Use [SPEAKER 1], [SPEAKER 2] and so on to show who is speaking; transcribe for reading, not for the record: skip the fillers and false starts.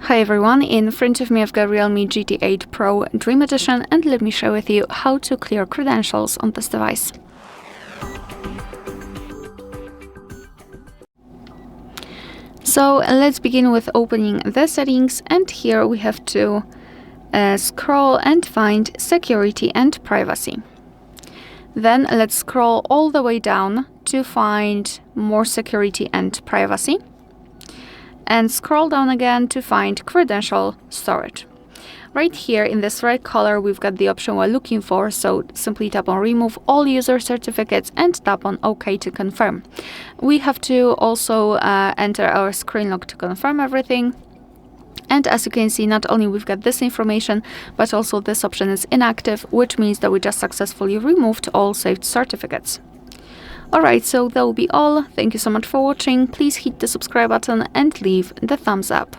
[SPEAKER 1] Hi everyone, in front of me I've got Realme GT8 Pro Dream Edition, and let me share with you how to clear credentials on this device. So let's begin with opening the settings, and here we have to scroll and find security and privacy. Then let's scroll all the way down to find more security and privacy. And scroll down again to find Credential Storage. Right here in this red color, we've got the option we're looking for, so simply tap on Remove All User Certificates and tap on OK to confirm. We have to also enter our screen lock to confirm everything. And as you can see, not only we've got this information, but also this option is inactive, which means that we just successfully removed all saved certificates. Alright, so that will be all. Thank you so much for watching. Please hit the subscribe button and leave the thumbs up.